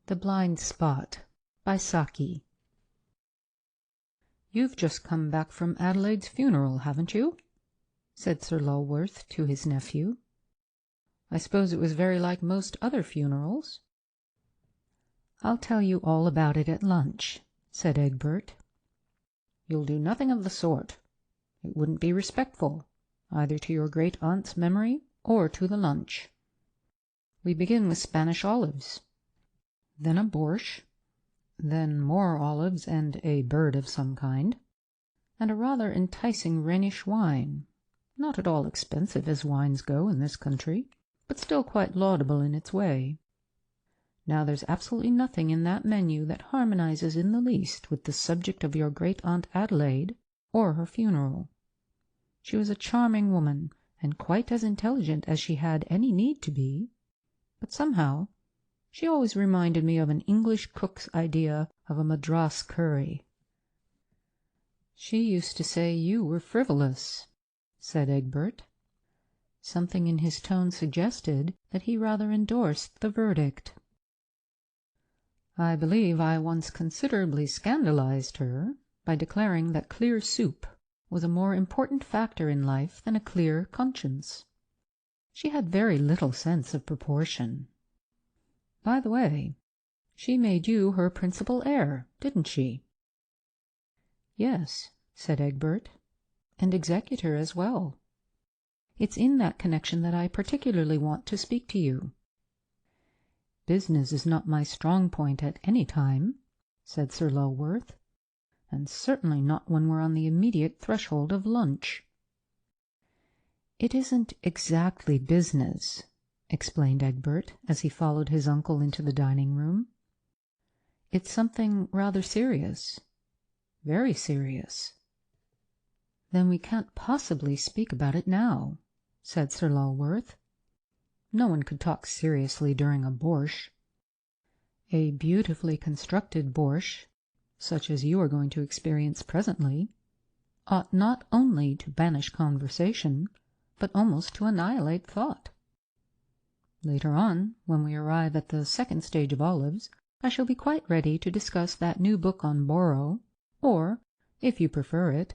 The Blind Spot by Saki. "You've just come back from Adelaide's funeral, haven't you?" said Sir Lulworth to his nephew. "I suppose it was very like most other funerals." "I'll tell you all about it at lunch," said Egbert. "You'll do nothing of the sort. It wouldn't be respectful, either to your great-aunt's memory or to the lunch. We begin with Spanish olives, then a borscht, then more olives and a bird of some kind, and a rather enticing Rhenish wine, not at all expensive as wines go in this country, but still quite laudable in its way. Now there's absolutely nothing in that menu that harmonizes in the least with the subject of your great-aunt Adelaide or her funeral. She was a charming woman, and quite as intelligent as she had any need to be, but somehow she always reminded me of an English cook's idea of a Madras curry." "She used to say you were frivolous," said Egbert. Something in his tone suggested that he rather endorsed the verdict. "I believe I once considerably scandalized her by declaring that clear soup was a more important factor in life than a clear conscience. She had very little sense of proportion. By the way, she made you her principal heir, didn't she?" "Yes," said Egbert, "and executor as well. It's in that connection that I particularly want to speak to you." "Business is not my strong point at any time," said Sir Lulworth, "and certainly not when we're on the immediate threshold of lunch." "It isn't exactly business," explained Egbert, as he followed his uncle into the dining-room. "It's something rather serious, very serious." "Then we can't possibly speak about it now," said Sir Lulworth. "No one could talk seriously during a borscht. A beautifully constructed borscht, such as you are going to experience presently, ought not only to banish conversation, but almost to annihilate thought. Later on, when we arrive at the second stage of olives, I shall be quite ready to discuss that new book on Borrow, or, if you prefer it,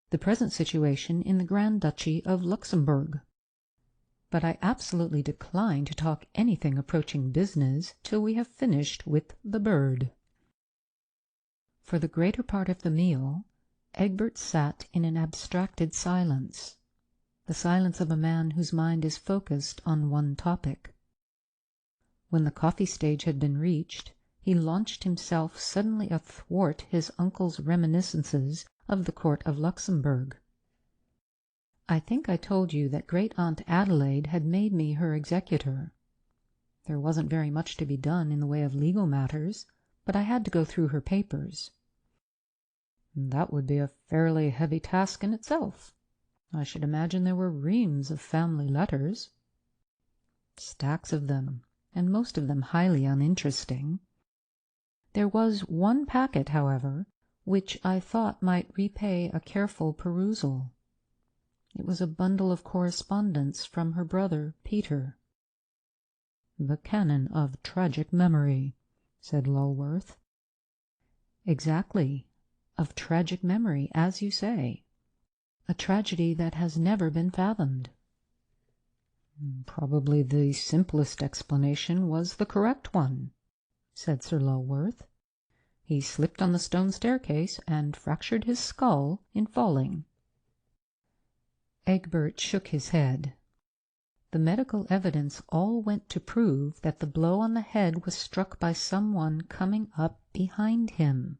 the present situation in the Grand Duchy of Luxembourg. But I absolutely decline to talk anything approaching business till we have finished with the bird." For the greater part of the meal Egbert sat in an abstracted silence, the silence of a man whose mind is focused on one topic. When the coffee stage had been reached, he launched himself suddenly athwart his uncle's reminiscences of the court of Luxembourg. "I think I told you that great-aunt Adelaide had made me her executor. There wasn't very much to be done in the way of legal matters, but I had to go through her papers." "That would be a fairly heavy task in itself. I should imagine there were reams of family letters." "Stacks of them, and most of them highly uninteresting. There was one packet, however, which I thought might repay a careful perusal. It was a bundle of correspondence from her brother Peter." "The canon of tragic memory," said Lulworth. "Exactly, of tragic memory, as you say. A tragedy that has never been fathomed." "Probably the simplest explanation was the correct one," said Sir Lulworth. "He slipped on the stone staircase and fractured his skull in falling." Egbert shook his head. The medical evidence all went to prove that the blow on the head was struck by someone coming up behind him.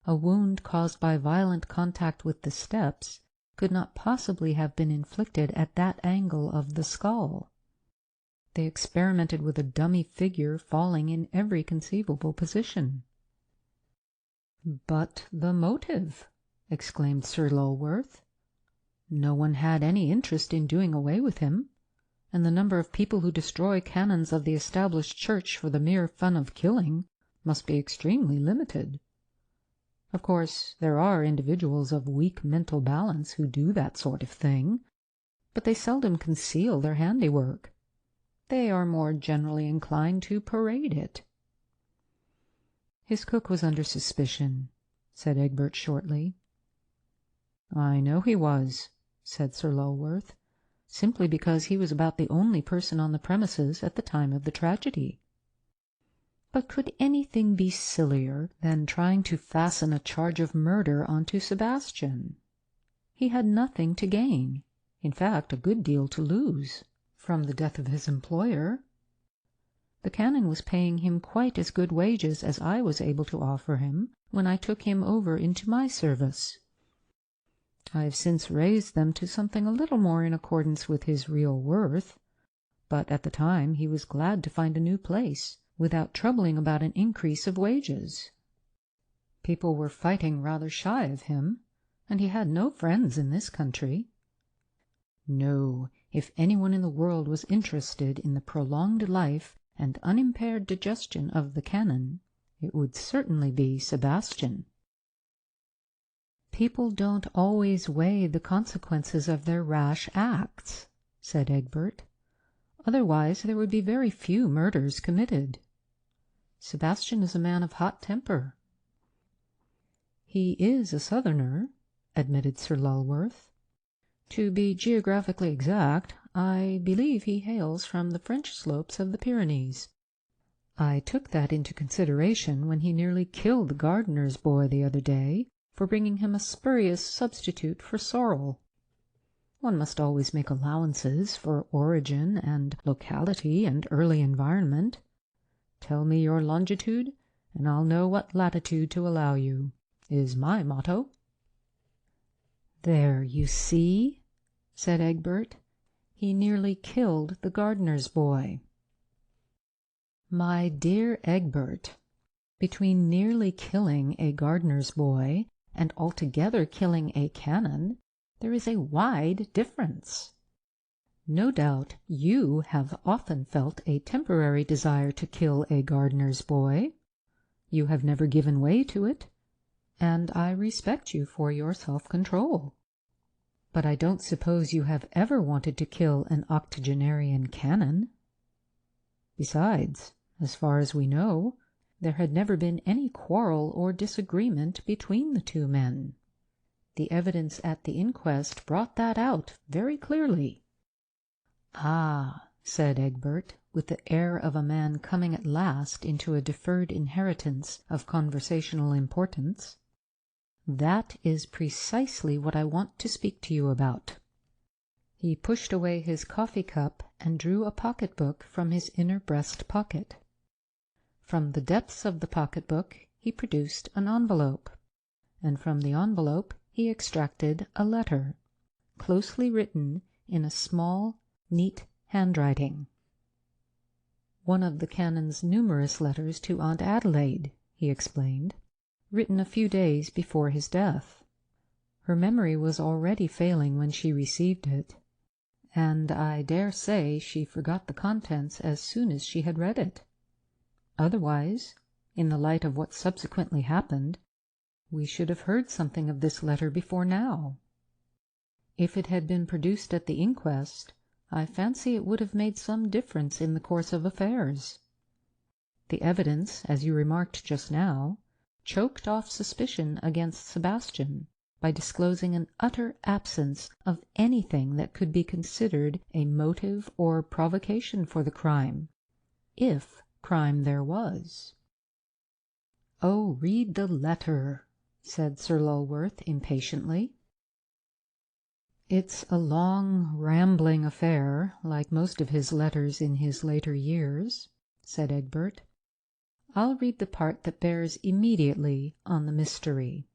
A wound caused by violent contact with the steps could not possibly have been inflicted at that angle of the skull. They experimented with a dummy figure falling in every conceivable position. "But the motive!" exclaimed Sir Lulworth. "No one had any interest in doing away with him, and the number of people who destroy canons of the established church for the mere fun of killing must be extremely limited. Of course, there are individuals of weak mental balance who do that sort of thing, but they seldom conceal their handiwork. They are more generally inclined to parade it. "His cook was under suspicion," said Egbert shortly. "I know he was," said Sir Lulworth, "simply because he was about the only person on the premises at the time of the tragedy." But could anything be sillier than trying to fasten a charge of murder onto Sebastian? He had nothing to gain, in fact a good deal to lose, from the death of his employer. The canon was paying him quite as good wages as I was able to offer him when I took him over into my service. I have since raised them to something a little more in accordance with his real worth, but at the time he was glad to find a new place without troubling about an increase of wages. People were fighting rather shy of him, and he had no friends in this country. No, if anyone in the world was interested in the prolonged life and unimpaired digestion of the canon, it would certainly be Sebastian. "People don't always weigh the consequences of their rash acts," said Egbert. "Otherwise there would be very few murders committed. Sebastian is a man of hot temper." "He is a Southerner," admitted Sir Lulworth. "To be geographically exact, I believe he hails from the French slopes of the Pyrenees. I took that into consideration when he nearly killed the gardener's boy the other day for bringing him a spurious substitute for sorrel. One must always make allowances for origin and locality and early environment. Tell me your longitude, and I'll know what latitude to allow you, is my motto." "There, you see," said Egbert. "He nearly killed the gardener's boy." "My dear Egbert, between nearly killing a gardener's boy and altogether killing a canon, there is a wide difference. No doubt you have often felt a temporary desire to kill a gardener's boy. You have never given way to it, and I respect you for your self-control. But I don't suppose you have ever wanted to kill an octogenarian canon. Besides, as far as we know, there had never been any quarrel or disagreement between the two men. The evidence at the inquest brought that out very clearly." "Ah," said Egbert, with the air of a man coming at last into a deferred inheritance of conversational importance, "that is precisely what I want to speak to you about." He pushed away his coffee-cup and drew a pocket-book from his inner breast pocket. From the depths of the pocket-book he produced an envelope, and from the envelope he extracted a letter, closely written in a small, neat handwriting. "One of the canon's numerous letters to Aunt Adelaide," he explained, "written a few days before his death. Her memory was already failing when she received it, and I dare say she forgot the contents as soon as she had read it. Otherwise, in the light of what subsequently happened, we should have heard something of this letter before now. If it had been produced at the inquest, I fancy it would have made some difference in the course of affairs. The evidence, as you remarked just now, choked off suspicion against Sebastian by disclosing an utter absence of anything that could be considered a motive or provocation for the crime, if crime there was." "Oh, read the letter," said Sir Lulworth impatiently. "It's a long, rambling affair, like most of his letters in his later years," said Egbert. "I'll read the part that bears immediately on the mystery.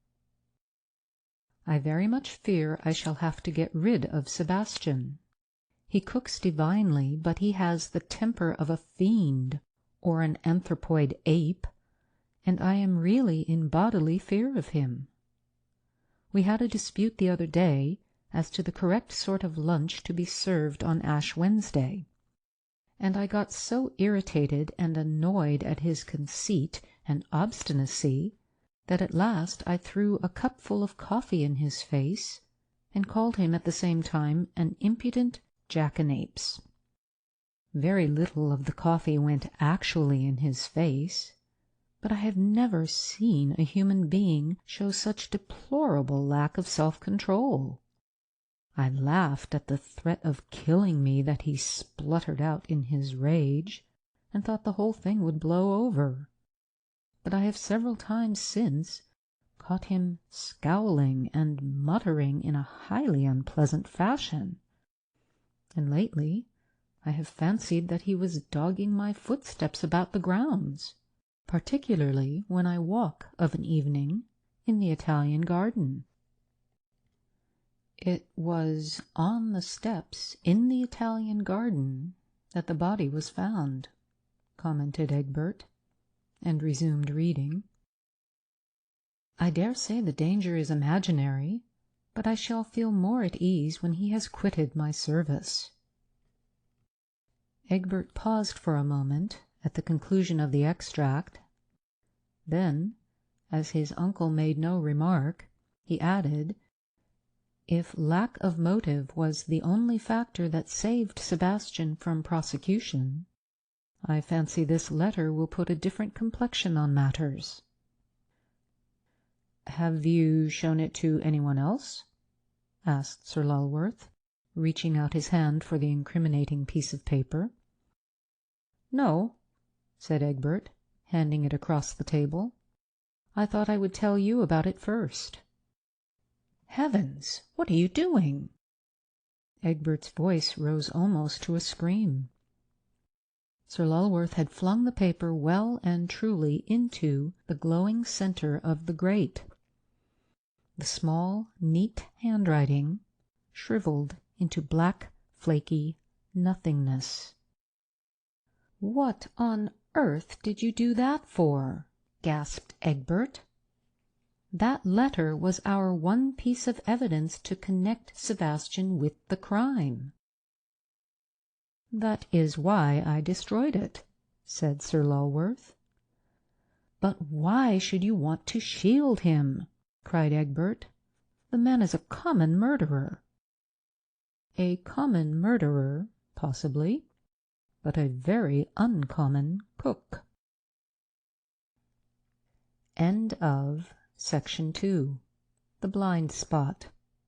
I very much fear I shall have to get rid of Sebastian. He cooks divinely, but he has the temper of a fiend or an anthropoid ape, and I am really in bodily fear of him. We had a dispute the other day as to the correct sort of lunch to be served on Ash Wednesday, and I got so irritated and annoyed at his conceit and obstinacy that at last I threw a cupful of coffee in his face and called him at the same time an impudent jackanapes. Very little of the coffee went actually in his face, but I have never seen a human being show such deplorable lack of self-control. I laughed at the threat of killing me that he spluttered out in his rage, and thought the whole thing would blow over. But I have several times since caught him scowling and muttering in a highly unpleasant fashion, and lately I have fancied that he was dogging my footsteps about the grounds, particularly when I walk of an evening in the Italian garden. It was on the steps in the Italian garden that the body was found, commented Egbert, and resumed reading. I dare say the danger is imaginary, but I shall feel more at ease when he has quitted my service. Egbert paused for a moment at the conclusion of the extract. Then, as his uncle made no remark, he added, "If lack of motive was the only factor that saved Sebastian from prosecution, I fancy this letter will put a different complexion on matters." "Have you shown it to anyone else?" asked Sir Lulworth, reaching out his hand for the incriminating piece of paper. "No," said Egbert, handing it across the table. "I thought I would tell you about it first." "Heavens! What are you doing?" Egbert's voice rose almost to a scream. Sir Lulworth had flung the paper well and truly into the glowing centre of the grate. The small, neat handwriting shrivelled into black, flaky nothingness. "What on earth did you do that for?" gasped Egbert. "That letter was our one piece of evidence to connect Sebastian with the crime." "That is why I destroyed it," said Sir Lulworth. "But why should you want to shield him?" cried Egbert. "The man is a common murderer." "A common murderer, possibly, but a very uncommon cook." End of Section 2. The Blind Spot.